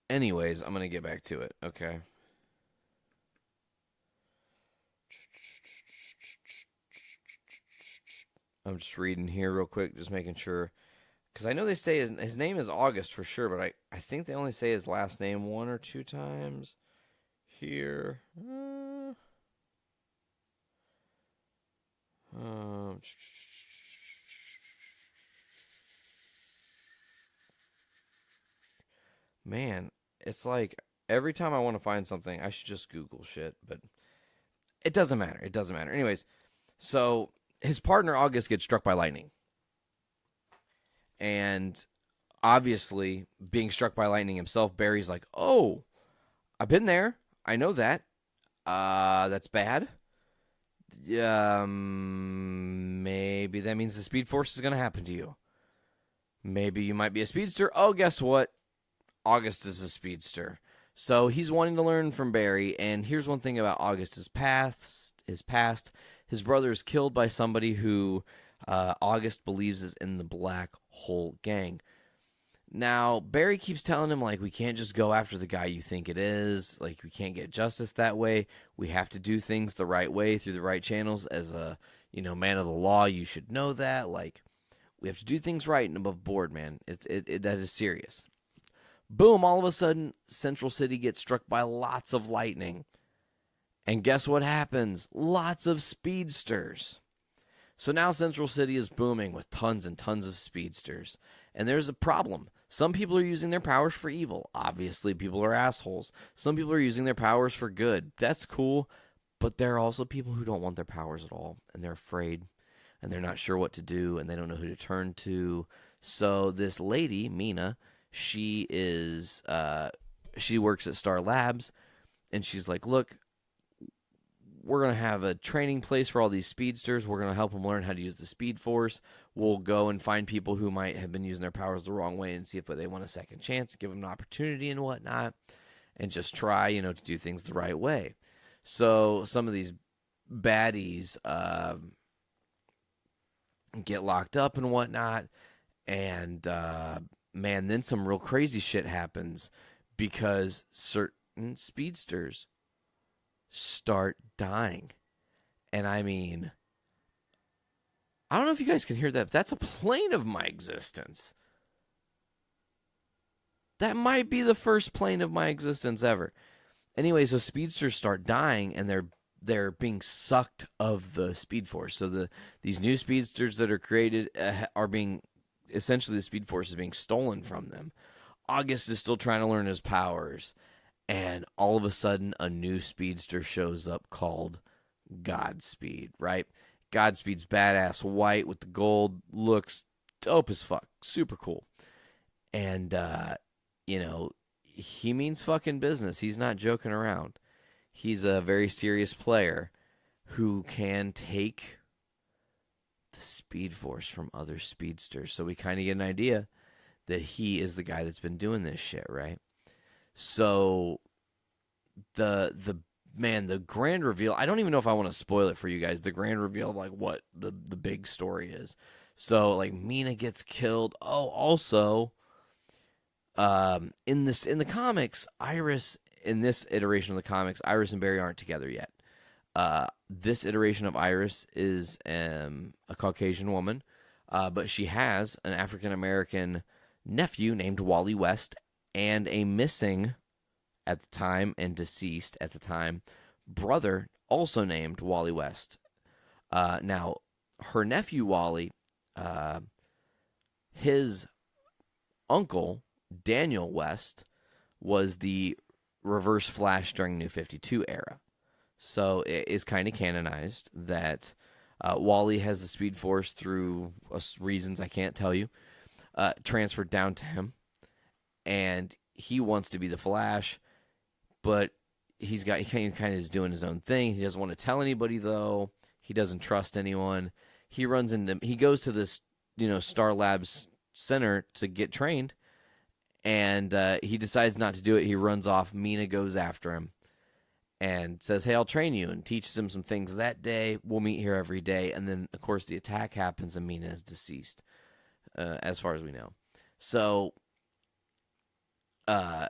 anyways, I'm going to get back to it, okay? I'm just reading here real quick, just making sure. Because I know they say his name is August for sure, but I think they only say his last name one or two times. here. Man, it's like every time I want to find something, I should just Google shit, but it doesn't matter. It doesn't matter. Anyways, so his partner August gets struck by lightning. And obviously, being struck by lightning himself, Barry's like, oh, I've been there. I know that. That's bad. Maybe that means the Speed Force is going to happen to you. Maybe you might be a speedster. Oh, guess what? August is a speedster. So he's wanting to learn from Barry, and here's one thing about August's past. His brother is killed by somebody who August believes is in the Black Hole Gang. Now, Barry keeps telling him, like, we can't just go after the guy you think it is. Like, we can't get justice that way. We have to do things the right way through the right channels. As a, man of the law, you should know that. Like, we have to do things right and above board, man. That is serious. Boom, all of a sudden, Central City gets struck by lots of lightning. And guess what happens? Lots of speedsters. So now Central City is booming with tons and tons of speedsters. And there's a problem. Some people are using their powers for evil. Obviously, people are assholes. Some people are using their powers for good. That's cool. But there are also people who don't want their powers at all. And they're afraid. And they're not sure what to do. And they don't know who to turn to. So this lady, Mina, she works at Star Labs. And she's like, look, we're going to have a training place for all these speedsters. We're going to help them learn how to use the Speed Force. We'll go and find people who might have been using their powers the wrong way and see if they want a second chance, give them an opportunity and whatnot, and just try, to do things the right way. So some of these baddies get locked up and whatnot, and, man, then some real crazy shit happens because certain speedsters start dying. And I mean, I don't know if you guys can hear that, but that's a plane of my existence. That might be the first plane of my existence ever. Anyway, so speedsters start dying, and they're being sucked of the Speed Force. So these new speedsters that are created are being, essentially the Speed Force is being stolen from them. August is still trying to learn his powers. And all of a sudden, a new speedster shows up called Godspeed, right? Godspeed's badass white with the gold, looks dope as fuck. Super cool. And, he means fucking business. He's not joking around. He's a very serious player who can take the Speed Force from other speedsters. So we kind of get an idea that he is the guy that's been doing this shit, right? So the grand reveal, I don't even know if I want to spoil it for you guys, the grand reveal of like what the big story is. So like Mina gets killed. Oh, also in the comics, Iris, in this iteration of the comics, Iris and Barry aren't together yet. This iteration of Iris is a Caucasian woman, but she has an African American nephew named Wally West, and a missing at the time and deceased at the time brother also named Wally West. Now, her nephew Wally, his uncle Daniel West was the Reverse Flash during New 52 era. So it is kind of canonized that Wally has the Speed Force through reasons I can't tell you, transferred down to him. And he wants to be the Flash, but he kind of is doing his own thing. He doesn't want to tell anybody, though. He doesn't trust anyone. He goes to this, Star Labs center to get trained, and he decides not to do it. He runs off. Mina goes after him and says, hey, I'll train you, and teaches him some things that day. We'll meet here every day. And then, of course, the attack happens, and Mina is deceased, as far as we know. So the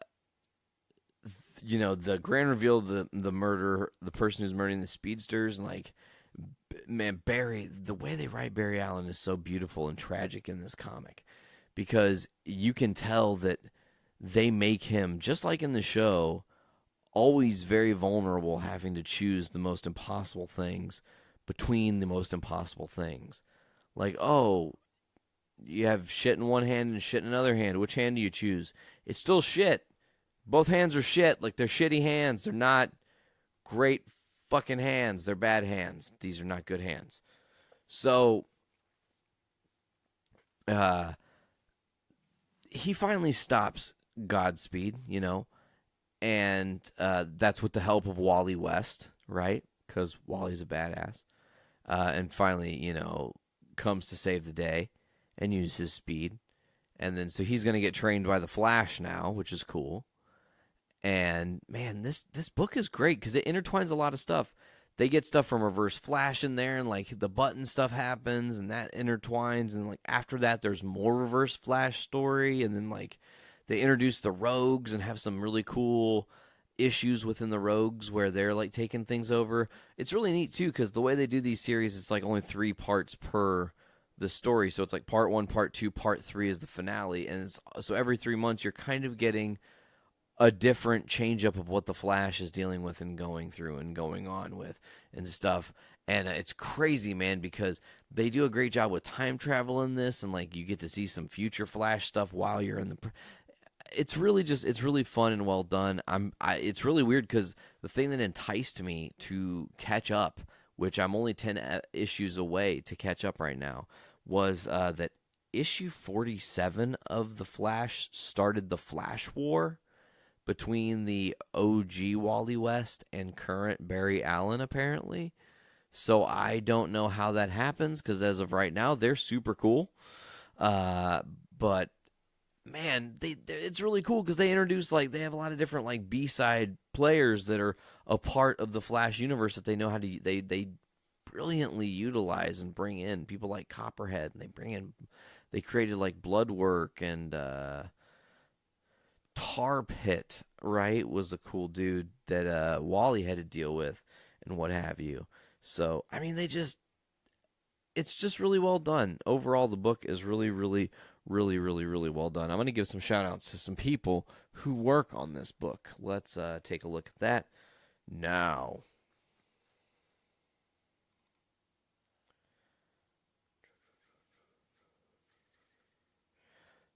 grand reveal of the murder, the person who's murdering the speedsters, and like, man, Barry, the way they write Barry Allen is so beautiful and tragic in this comic, because you can tell that they make him, just like in the show, always very vulnerable, having to choose the most impossible things between the most impossible things. Like, oh, you have shit in one hand and shit in another hand. Which hand do you choose? It's still shit. Both hands are shit. Like, they're shitty hands. They're not great fucking hands. They're bad hands. These are not good hands. So, he finally stops Godspeed, and that's with the help of Wally West, right? Because Wally's a badass. And finally, comes to save the day and use his speed. And then, so he's going to get trained by the Flash now, which is cool. And, man, this book is great because it intertwines a lot of stuff. They get stuff from Reverse Flash in there, and, like, the button stuff happens, and that intertwines. And, like, after that, there's more Reverse Flash story. And then, like, they introduce the Rogues and have some really cool issues within the Rogues where they're, like, taking things over. It's really neat, too, because the way they do these series, it's, like, only 3 parts per the story. So it's, like, part 1, part 2, part 3 is the finale. And so every 3 months, you're kind of getting a different change-up of what the Flash is dealing with and going through and going on with and stuff. And it's crazy, man, because they do a great job with time travel in this, and, like, you get to see some future Flash stuff while you're in the... It's really fun and well done. It's really weird because the thing that enticed me to catch up, which I'm only 10 issues away to catch up right now, was that issue 47 of The Flash started the Flash War between the OG Wally West and current Barry Allen, apparently. So I don't know how that happens, because as of right now, they're super cool. But, man, it's really cool because they introduce, like, they have a lot of different, like, B-side players that are a part of the Flash universe that they know how to, they brilliantly utilize and bring in. People like Copperhead, and they created, like, Bloodwork, and, Tar Pit, right, was a cool dude that Wally had to deal with and what have you. So, I mean, it's just really well done. Overall, the book is really, really, really, really, really well done. I'm going to give some shout-outs to some people who work on this book. Let's take a look at that now.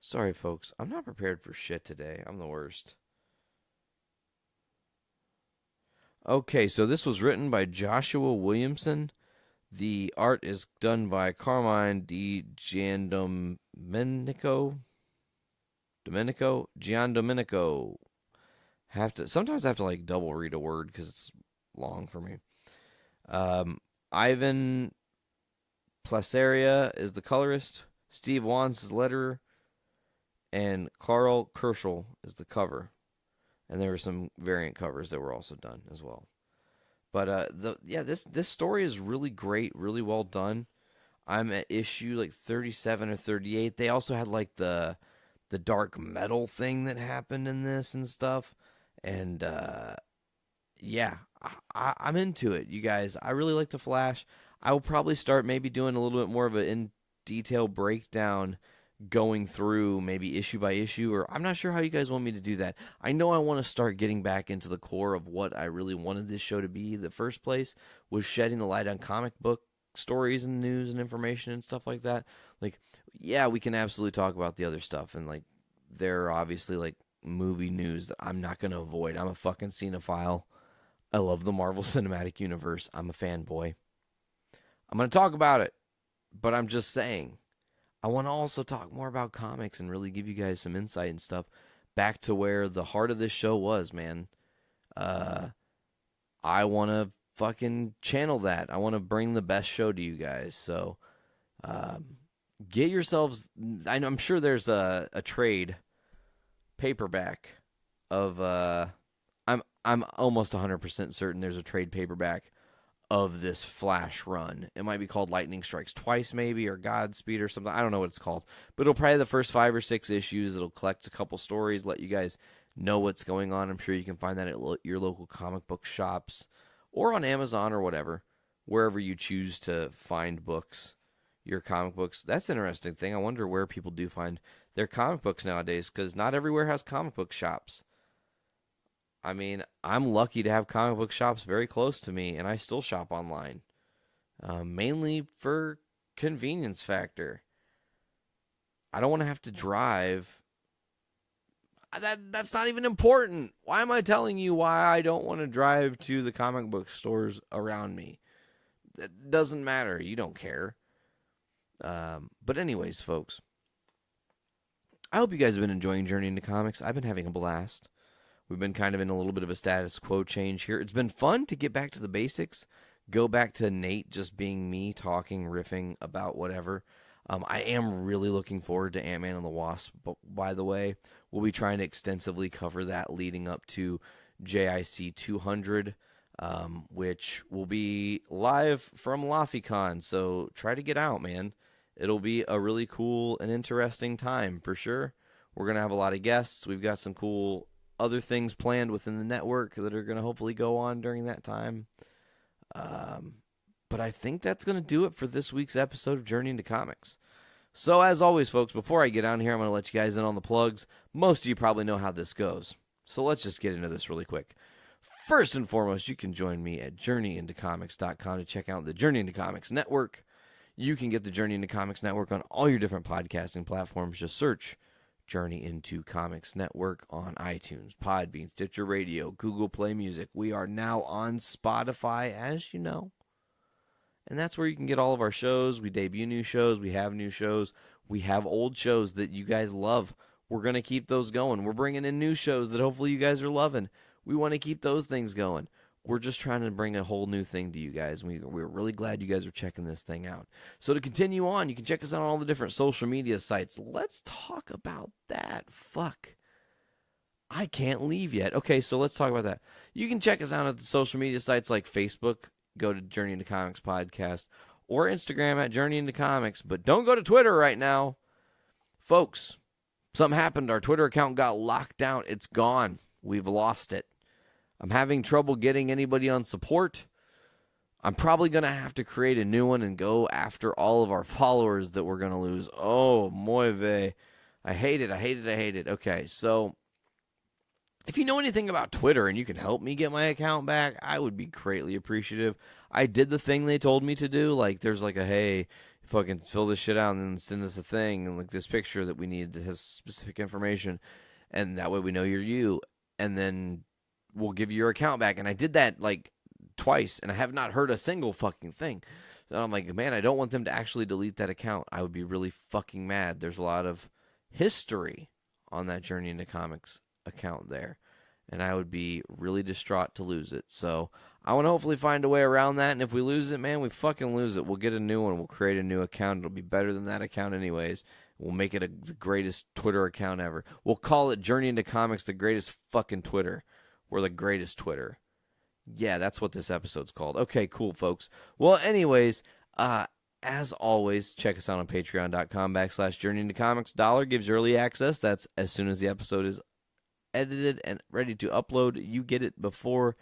Sorry, folks. I'm not prepared for shit today. I'm the worst. Okay, so this was written by Joshua Williamson. The art is done by Carmine Di Giandomenico. Giandomenico. Sometimes I have to, like, double read a word because it's long for me. Ivan Placeria is the colorist. Steve Wands is the letterer. And Carl Kerschel is the cover. And there were some variant covers that were also done as well. But this story is really great, really well done. I'm at issue like 37 or 38. They also had, like, the dark metal thing that happened in this and stuff. And I'm into it, you guys. I really like The Flash. I will probably start maybe doing a little bit more of an in-detail breakdown, going through maybe issue by issue, or I'm not sure how you guys want me to do that. I know I want to start getting back into the core of what I really wanted this show to be in the first place, was shedding the light on comic book stories and news and information and stuff like that. Like, yeah, we can absolutely talk about the other stuff, and, like, there are obviously, like, movie news that I'm not going to avoid. I'm a fucking cinephile. I love the Marvel Cinematic Universe. I'm a fanboy. I'm going to talk about it, but I'm just saying, I want to also talk more about comics and really give you guys some insight and stuff back to where the heart of this show was, man. I want to fucking channel that. I want to bring the best show to you guys. So get yourselves... I'm sure there's a trade paperback of... I'm almost 100% certain there's a trade paperback of this Flash run. It might be called Lightning Strikes Twice, maybe, or Godspeed or something. I don't know what it's called. But it'll probably the first 5 or 6 issues. It'll collect a couple stories, let you guys know what's going on. I'm sure you can find that at your local comic book shops or on Amazon or whatever, wherever you choose to find books, your comic books. That's an interesting thing. I wonder where people do find their comic books nowadays, because not everywhere has comic book shops. I mean, I'm lucky to have comic book shops very close to me, and I still shop online, mainly for convenience factor. I don't want to have to drive. That's not even important. Why am I telling you why I don't want to drive to the comic book stores around me? That doesn't matter. You don't care. But anyways, folks, I hope you guys have been enjoying Journey into Comics. I've been having a blast. We've been kind of in a little bit of a status quo change here. It's been fun to get back to the basics, go back to Nate just being me, talking, riffing about whatever. I am really looking forward to Ant-Man and the Wasp, but by the way, we'll be trying to extensively cover that leading up to JIC 200, which will be live from LaFiCon, so try to get out, man. It'll be a really cool and interesting time, for sure. We're going to have a lot of guests. We've got some cool other things planned within the network that are going to hopefully go on during that time. But I think that's going to do it for this week's episode of Journey into Comics. So as always, folks, before I get on here, I'm going to let you guys in on the plugs. Most of you probably know how this goes. So let's just get into this really quick. First and foremost, you can join me at JourneyIntoComics.com to check out the Journey into Comics Network. You can get the Journey into Comics Network on all your different podcasting platforms. Just search Journey into Comics Network on iTunes, Podbean, Stitcher Radio, Google Play Music. We are now on Spotify, as you know. And that's where you can get all of our shows. We debut new shows. We have new shows. We have old shows that you guys love. We're going to keep those going. We're bringing in new shows that hopefully you guys are loving. We want to keep those things going. We're just trying to bring a whole new thing to you guys. We're really glad you guys are checking this thing out. So to continue on, you can check us out on all the different social media sites. Let's talk about that. Fuck. I can't leave yet. Okay, so let's talk about that. You can check us out at the social media sites like Facebook. Go to Journey into Comics Podcast, or Instagram at Journey into Comics. But don't go to Twitter right now. Folks, something happened. Our Twitter account got locked down. It's gone. We've lost it. I'm having trouble getting anybody on support. I'm probably going to have to create a new one and go after all of our followers that we're going to lose. Oh, muy vey. I hate it. Okay, so if you know anything about Twitter and you can help me get my account back, I would be greatly appreciative. I did the thing they told me to do. Like, there's like a, hey, fucking fill this shit out and then send us a thing and like this picture that we need that has specific information. And that way we know you're you. And then we'll give you your account back. And I did that like twice and I have not heard a single fucking thing. So I'm like, man, I don't want them to actually delete that account. I would be really fucking mad. There's a lot of history on that Journey into Comics account there, and I would be really distraught to lose it. So I want to hopefully find a way around that, and if we lose it, man, we fucking lose it. We'll get a new one. We'll create a new account. It'll be better than that account anyways. We'll make it the greatest Twitter account ever. We'll call it Journey into Comics, the greatest fucking Twitter. We're the greatest Twitter. Yeah, that's what this episode's called. Okay, cool, folks. Well, anyways, as always, check us out on patreon.com/Journey into Comics. $1 gives you early access. That's as soon as the episode is edited and ready to upload. You get it before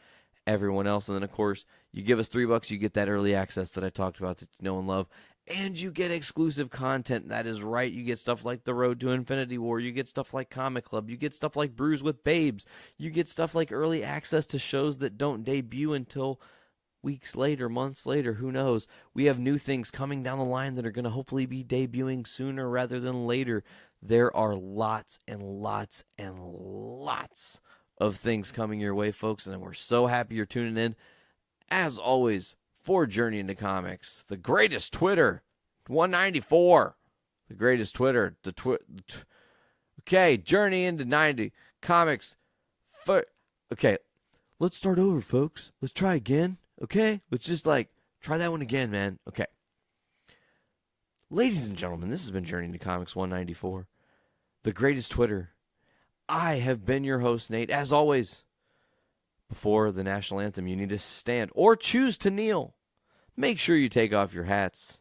everyone else. And then, of course, you give us $3, you get that early access that I talked about that you know and love. And you get exclusive content. That is right. You get stuff like The Road to Infinity War. You get stuff like Comic Club. You get stuff like Brews with Babes. You get stuff like early access to shows that don't debut until weeks later, months later, who knows. We have new things coming down the line that are going to hopefully be debuting sooner rather than later. There are lots and lots and lots of things coming your way, folks, and we're so happy you're tuning in. As always, for Journey into Comics, the greatest Twitter, 194, the greatest Twitter, okay, Journey into 90 Comics. Okay, let's start over, folks. Let's try again, okay? Let's just, try that one again, man. Okay. Ladies and gentlemen, this has been Journey into Comics 194, the greatest Twitter. I have been your host, Nate. As always, before the national anthem, you need to stand or choose to kneel. Make sure you take off your hats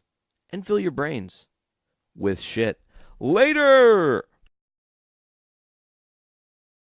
and fill your brains with shit. Later!